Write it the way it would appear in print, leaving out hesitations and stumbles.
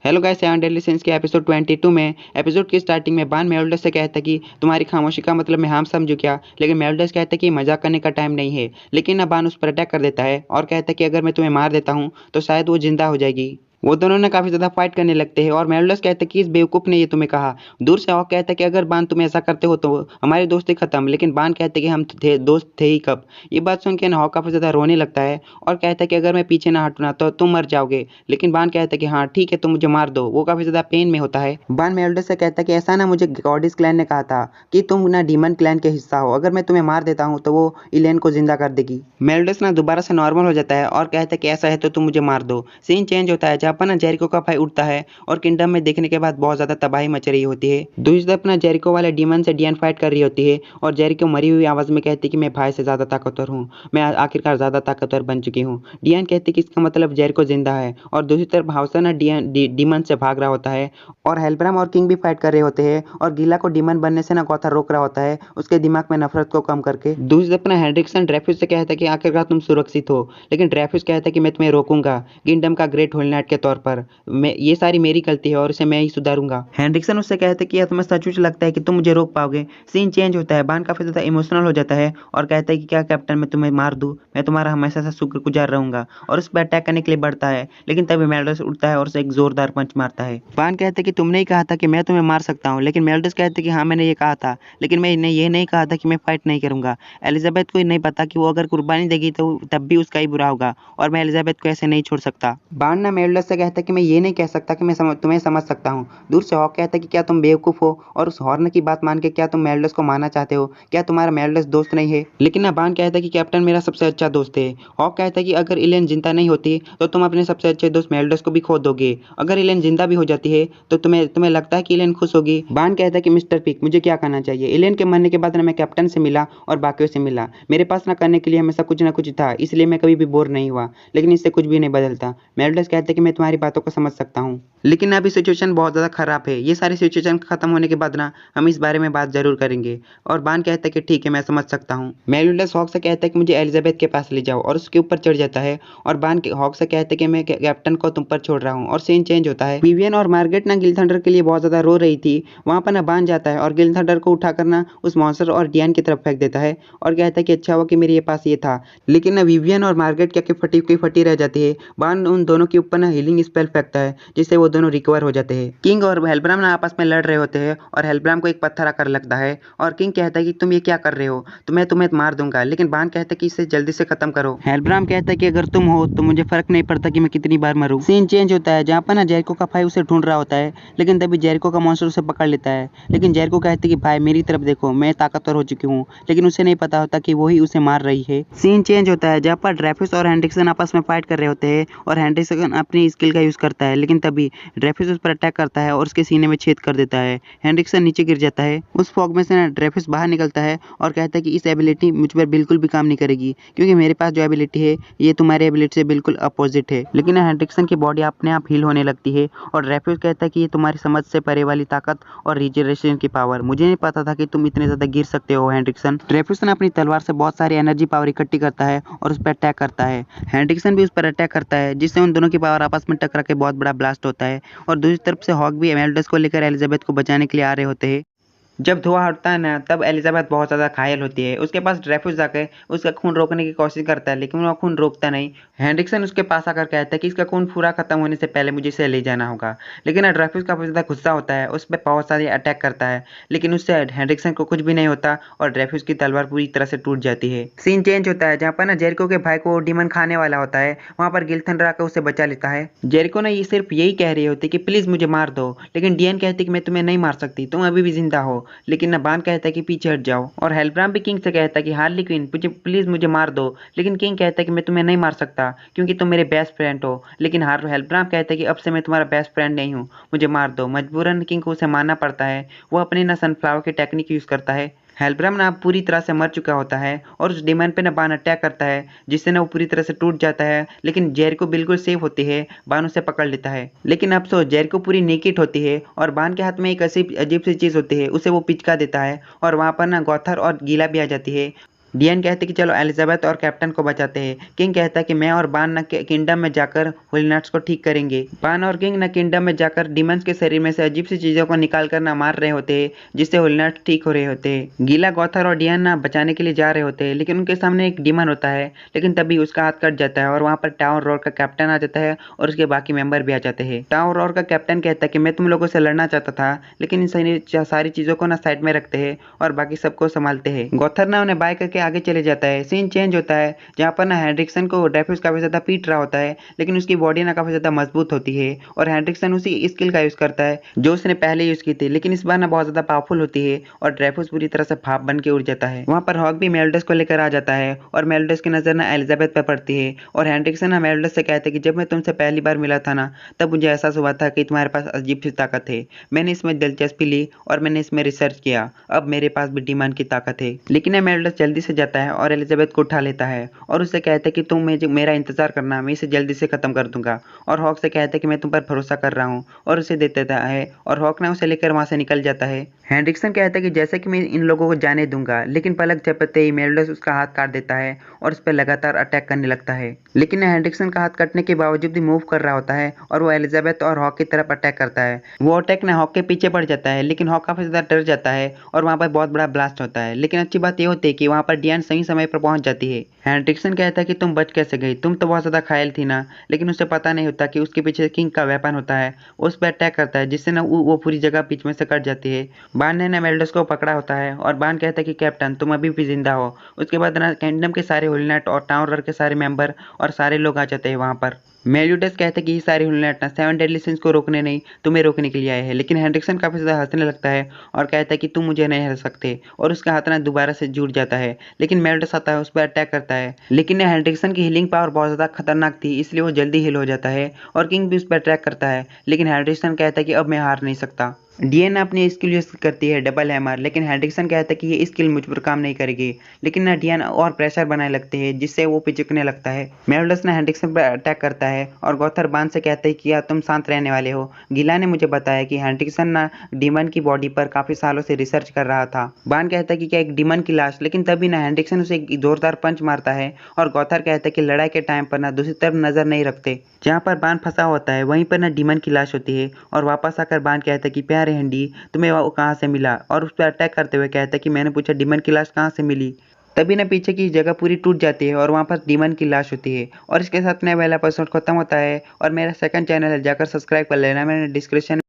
Hello guys, seven deadly since के episode 22 में episode की स्टार्टिंग में बान मेलोडस से कहता है कि तुम्हारी खामोशी का मतलब मैं हम समझू क्या। लेकिन मेलोडस कहता है कि मजाक करने का टाइम नहीं है। लेकिन अब बान उस पर अटैक कर देता है और कहता है कि अगर मैं तुम्हें मार देता हूँ तो शायद वो जिंदा हो जाएगी। वो दोनों ने काफी ज्यादा फाइट करने लगते हैं और मेलोडस कहता है कि इस बेवकूफ ने ये तुम्हें कहा। दूर से हॉक कहता है कि अगर बान तुम ऐसा करते हो तो हमारी दोस्ती खत्म। लेकिन बान कहते हैं कि हम थे दोस्त थे ही कब। ये बात सुन के हॉक काफी ज्यादा रोने लगता है और कहता है कि अगर मैं पीछे ना हटूं ना तो तुम मर जाओगे। लेकिन बान कहता है कि हाँ ठीक है, तुम मुझे मार दो। वो काफी ज्यादा पेन में होता है। बान मेलोडस से कहता है कि ऐसा ना, मुझे गॉडिस क्लैन ने कहा था कि तुम ना डीमन क्लैन के हिस्सा हो। अगर मैं तुम्हें मार देता हूँ तो वो इलेन को जिंदा कर देगी। मेलोडस ना दोबारा से नॉर्मल हो जाता है और कहता है कि ऐसा है तो तुम मुझे मार दो। सीन चेंज होता है जहाँ पर ना जेरिको का भाई उठता है और किंगडम में देखने के बाद बहुत ज्यादा तबाही मच रही होती है। दूसरी तरफ ना जेरिको वाले डीमन से डियन फाइट कर रही होती है और जेरिको मरी हुई आवाज में कहती है कि मैं भाई से ज्यादा ताकतवर हूँ, मैं आखिरकार ज्यादा ताकतवर बन चुकी हूँ। डियन कहती है कि इसका मतलब जेरिको जिंदा है। और दूसरी तरफ हाउसा ना डीमन से भाग रहा होता है और हेल्ब्राम और किंग भी फाइट कर रहे होते हैं और गीला को डीमन बनने से ना गॉथर रोक रहा होता है उसके दिमाग में नफरत को कम करके। दूसरी तरफ ना हेनरिक्सन ड्रेफिस से कहता है कि आखिरकार तुम सुरक्षित हो। लेकिन ड्रेफिस कहता है कि मैं तुम्हें रोकूंगा किंगडम का ग्रेट होल नाइट के तौर पर। मैं ये सारी मेरी गलती है और इसे मैं ही सुधारूंगा। हेनरिक्सन उससे कहते हैं कि यह तुम्हें सचमुच लगता है कि तुम मुझे रोक पाओगे। सीन चेंज होता है, बान काफी ज्यादा इमोशनल हो जाता है और कहता है कि क्या कैप्टन, मैं तुम्हें मार दूं, मैं तुम्हारा हमेशा से शुक्रगुजार रहूंगा। और उस पर अटैक करने के लिए बढ़ता है लेकिन तभी मेल्डस उठता है और उसे एक जोरदार पंच मारता है। बान कहते हैं कि तुमने ही कहा था कि मैं तुम्हें मार सकता हूँ। लेकिन मेल्डस कहते हैं कि हाँ मैंने ये कहा था, लेकिन मैंने ये नहीं कहा था कि मैं फाइट नहीं करूंगा। एलिजाबेथ को नहीं पता कि वो अगर कुर्बानी देगी तो तब भी उसका ही बुरा होगा और मैं एलिजाबेथ को ऐसे नहीं छोड़ सकता। बान ना मेल्डस से कहता है कि मैं ये नहीं कह सकता कि मैं तुम्हें समझ सकता हूँ। दूर से हॉक कहता है कि क्या तुम बेवकूफ हो और उस हॉर्न की बात मान के क्या तुम मेल्डस को मारना चाहते हो? क्या तुम्हारा मेल्डस दोस्त नहीं है? लेकिन ना बान कहता है कि कैप्टन मेरा सबसे अच्छा दोस्त है। हॉक कहता है कि अगर इलेन जिंदा नहीं होती तो तुम अपने सबसे अच्छे दोस्त मेल्डस को भी खो दोगे। अगर इलेन जिंदा भी हो जाती है तो तुम्हें तुम्हें लगता है कि इलेन खुश होगी? बान कहता है कि मिस्टर पिक, मुझे क्या करना चाहिए? इलेन के मरने के बाद ना मैं कैप्टन से मिला और बाकियों से मिला। मेरे पास ना करने के लिए हमेशा कुछ ना कुछ था, इसलिए मैं कभी भी बोर नहीं हुआ। लेकिन इससे कुछ भी नहीं बदलता। मेल्डस कहते हैं कि मैं तुम्हारी बातों को समझ सकता हूँ, लेकिन अभी सिचुएशन बहुत ज़्यादा खराब है। ये सारी सिचुएशन खत्म होने के बाद ना हम इस बारे में बात जरूर करेंगे। और बान कहता है कि ठीक है, मैं समझ सकता हूँ। मेलिंडस हॉक से कहता है कि मुझे एलिजाबेथ के पास ले जाओ और उसके ऊपर चढ़ जाता है। और बान हॉक से कहते हैं कि मैं कैप्टन को तुम पर छोड़ रहा हूँ। और सीन चेंज होता है। विवियन और मार्गरेट ना गिल थंडर के लिए बहुत ज़्यादा रो रही थी। वहाँ पर ना बान जाता है और गिल थंडर को उठा करना उस मॉन्स्टर और डियन की तरफ फेंक देता है और कहता है कि अच्छा हुआ कि मेरे पास ये था। लेकिन ना विवियन और मार्गरेट क्या कि फटी की फटी रह जाती है। बान उन दोनों के ऊपर ना हीलिंग स्पेल फेंकता है जिससे वो दोनों रिकवर हो जाते हैं। किंग और हेल्ब्राम ना आपस में लड़ रहे होते हैं और हेल्ब्राम को एक पत्थर आकर लगता है और किंग कहता है कि तुम ये क्या कर रहे हो, तो मैं तुम्हें मार दूंगा। लेकिन बान कहता है कि इसे जल्दी से खत्म करो। हेल्ब्राम कहता है कि अगर तुम हो तो मुझे फर्क नहीं पड़ता कि मैं कितनी बार मरूं। सीन चेंज होता है जहाँ पर ना जेरिको का भाई उसे ढूंढ रहा होता है लेकिन तभी जेरिको का मॉन्स्टर उसे पकड़ लेता है। लेकिन जेरिको कहती है कि भाई मेरी तरफ देखो, मैं ताकतवर हो चुकी हूँ। लेकिन उसे नहीं पता होता कि वही उसे मार रही है। सीन चेंज होता है जहाँ पर ड्रेफिस और हेनरिक्सन आपस में फाइट कर रहे होते हैं और हेनरिक्सन अपनी स्किल का यूज करता है। लेकिन तभी ड्रेफिस उस पर अटैक करता है और उसके सीने में छेद कर देता है। हेनरिक्सन नीचे गिर जाता है। उस फॉग में से ना ड्रेफिस बाहर निकलता है और कहता है कि इस एबिलिटी मुझ पर बिल्कुल भी काम नहीं करेगी क्योंकि मेरे पास जो एबिलिटी है ये तुम्हारी एबिलिटी से बिल्कुल अपोजिट है। लेकिन हेनरिक्सन की बॉडी अपने आप हील होने लगती है और ड्रेफिस कहता है कि ये तुम्हारी समझ से परे वाली ताकत और रिजनरेशन की पावर, मुझे नहीं पता था कि तुम इतने ज्यादा गिर सकते हो हेनरिक्सन। ड्रेफिस अपनी तलवार से बहुत सारी एनर्जी पावर इकट्ठी करता है और उस पर अटैक करता है। हेनरिक्सन भी उस पर अटैक करता है जिससे उन दोनों की पावर आपस में टकरा के बहुत बड़ा ब्लास्ट होता है। और दूसरी तरफ से हॉक भी एमेल्डस को लेकर एलिजाबेथ को बचाने के लिए आ रहे होते हैं। जब धुआं हटता है ना तब एलिजाबेथ बहुत ज़्यादा घायल होती है। उसके पास ड्रेफिस जाकर उसका खून रोकने की कोशिश करता है लेकिन वो खून रोकता नहीं। हेनरिक्सन उसके पास आकर कहता है कि इसका खून पूरा खत्म होने से पहले मुझे इसे ले जाना होगा। लेकिन ड्रेफिस काफी ज़्यादा गुस्सा होता है, उस पर बहुत सारी अटैक करता है लेकिन उससे हेनरिक्सन को कुछ भी नहीं होता और ड्रेफिस की तलवार पूरी तरह से टूट जाती है। सीन चेंज होता है जहाँ पर ना जेरिको के भाई को डीमन खाने वाला होता है। वहाँ पर गिल थंडर आकर उसे बचा लेता है। जेरिको ना ये सिर्फ यही कह रही होती कि प्लीज मुझे मार दो, लेकिन डियन कहती कि मैं तुम्हें नहीं मार सकती, तुम अभी भी जिंदा हो। लेकिन ना बान कहता है कि पीछे हट जाओ। और हेल्ब्राम भी किंग से कहता है कि हार्ली क्वीन मुझे प्लीज मुझे मार दो। लेकिन किंग कहता है कि मैं तुम्हें नहीं मार सकता क्योंकि तुम मेरे बेस्ट फ्रेंड हो। लेकिन हेल्ब्राम कहता है कि अब से मैं तुम्हारा बेस्ट फ्रेंड नहीं हूँ, मुझे मार दो। मजबूरन किंग को उसे मारना पड़ता है। वो अपनी ना सनफ्लावर की टेक्निक यूज करता है। हेल्ब्राम ना पूरी तरह से मर चुका होता है और उस डिमन पे ना बान अटैक करता है जिससे ना वो पूरी तरह से टूट जाता है। लेकिन जेरिको बिल्कुल सेफ होती है, बान उसे पकड़ लेता है। लेकिन अफसोस जेरिको पूरी नेकेड होती है और बान के हाथ में एक ऐसी अजीब सी चीज होती है, उसे वो पिचका देता है और वहां पर ना गॉथर और गीला भी आ जाती है। डियन कहते कि चलो एलिजाबेथ और कैप्टन को बचाते हैं। किंग कहता है कि मैं और बान न किंगडम में जाकर हुलिनाट्स को ठीक करेंगे। बान और किंग न किंगडम में जाकर डिमंस के शरीर में से अजीब सी चीजों को निकाल कर ना मार रहे होते हैं, जिससे हुलिनाट्स ठीक हो रहे होते हैं। गीला, गॉथर और डियन ना बचाने के लिए जा रहे होते हैं, लेकिन उनके सामने एक डिमन होता है। लेकिन तभी उसका हाथ कट जाता है और वहां पर टावर रोर का कैप्टन आ जाता है और उसके बाकी मेंबर भी आ जाते हैं। टावर रोर का कैप्टन कहता है कि मैं तुम लोगों से लड़ना चाहता था, लेकिन इन सारी चीजों को ना साइड में रखते हैं और बाकी सबको संभालते हैं। गॉथर ना उन्हें बाय करके आगे चले जाता है। सीन चेंज होता है जहाँ पर ना हेनरिक्सन को ड्रेफिस काफी ज्यादा पीट रहा होता है, लेकिन उसकी बॉडी ना काफी ज्यादा मजबूत होती है और हेनरिक्सन उसी स्किल का यूज करता है जो उसने पहले यूज की थी, लेकिन इस बार ना बहुत ज्यादा पावरफुल होती है और ड्रेफिस पूरी तरह से भाप बन के उड़ जाता है। वहां पर हॉक भी मेलिडस को लेकर आ जाता है और मेलिडस की नजर ना एलिजाबेथ पे पड़ती है और हेनरिक्सन ना मेलिडस से कहते हैं कि जब मैं तुमसे पहली बार मिला था ना, तब मुझे एहसास हुआ था कि तुम्हारे पास अजीब सी ताकत है। मैंने इसमें दिलचस्पी ली और मैंने इसमें रिसर्च किया। अब मेरे पास भी डिमन की ताकत है। लेकिन मेलिडस जल्दी से जाता है और एलिजाबेथ को उठा लेता है और उससे कहता है कि तुम मेरा इंतजार करना, मैं इसे जल्दी से खत्म कर दूंगा। और हॉक से कहता है कि मैं तुम पर भरोसा कर रहा हूँ और उसे दे देता है और हॉक ने उसे लेकर वहां से निकल जाता है। हेनरिक्सन कहता है कि जैसे कि मैं इन लोगों को जाने दूंगा, लेकिन पलक झपकते ही मेलिडस उसका हाथ काट देता है और उस पर लगातार अटैक करने लगता है। लेकिन हेनरिक्सन का हाथ कटने के बावजूद भी मूव कर रहा होता है और वो एलिजाबेथ और हॉक की तरफ अटैक करता है। वो अटैक ना हॉक के पीछे पड़ जाता है, लेकिन हॉक काफी ज्यादा डर जाता है और वहां पर बहुत बड़ा ब्लास्ट होता है। लेकिन अच्छी बात यह होती है कि वहां पर डियन सही समय पर पहुंच जाती है। हेनरिक्सन कहता है कि तुम बच कैसे गई, तुम तो बहुत ज्यादा घायल थी ना। लेकिन उसे पता नहीं होता कि उसके पीछे किंग का वेपन होता है। उस पर अटैक करता है जिससे ना वो पूरी जगह बीच में से कट जाती है। बान ने मेलिडस को पकड़ा होता है और बान कहता है कि कैप्टन तुम अभी भी जिंदा हो। उसके बाद ना किंगडम के सारे हुलिनाट और टाउनर के सारे मेंबर और सारे लोग आ जाते हैं वहां पर। मेलिडस कहते हैं कि ये सारे हुलिनाट ना 7 डेडली सिंस को रोकने नहीं, तुम्हें रोकने के लिए आए हैं। लेकिन हेनरिक्सन काफी ज्यादा हंसने लगता है और कहता है कि तुम मुझे नहीं हरा सकते और उसका हाथ ना दोबारा से जुड़ जाता है। लेकिन मेलिडस आता है, उस पर अटैक करता है। लेकिन हेनरिक्सन की हीलिंग पावर बहुत ज्यादा खतरनाक थी, इसलिए वो जल्दी हील हो जाता है और किंग भी उस पर अटैक करता है। लेकिन हेनरिक्सन कहता है कि अब मैं हार नहीं सकता। डियन अपनी स्किल यूज करती है डबल हैमर, लेकिन हेनरिक्सन कहता है कि ये स्किल मुझ पर काम नहीं करेगी। लेकिन ना डियन और प्रेशर बनाने लगते हैं जिससे वो पिचकने लगता है। मेलिडस ने हेनरिक्सन पर अटैक करता है और गॉथर बान से कहते हैं कि क्या तुम शांत रहने वाले हो। गीला ने मुझे बताया कि हेनरिक्सन ना डिमन की बॉडी पर काफी सालों से रिसर्च कर रहा था। बान कहता है कि क्या एक डिमन की लाश, लेकिन तभी ना हेनरिक्सन उसे एक जोरदार पंच मारता है और गॉथर कहता है कि लड़ाई के टाइम पर ना दूसरी तरफ नजर नहीं रखते। जहाँ पर बान फंसा होता है वहीं पर ना डिमन की लाश होती है और वापस आकर बान कहता है कि प्यारे हंडी तुम्हें वो कहाँ से मिला, और उस पर अटैक करते हुए कहता है कि मैंने पूछा डिमन की लाश कहाँ से मिली। तभी ना पीछे की जगह पूरी टूट जाती है और वहाँ पर डिमन की लाश होती है। और इसके साथ नया वाला एपिसोड खत्म होता है और मेरा सेकंड चैनल है, जाकर सब्सक्राइब कर लेना, मैंने डिस्क्रिप्शन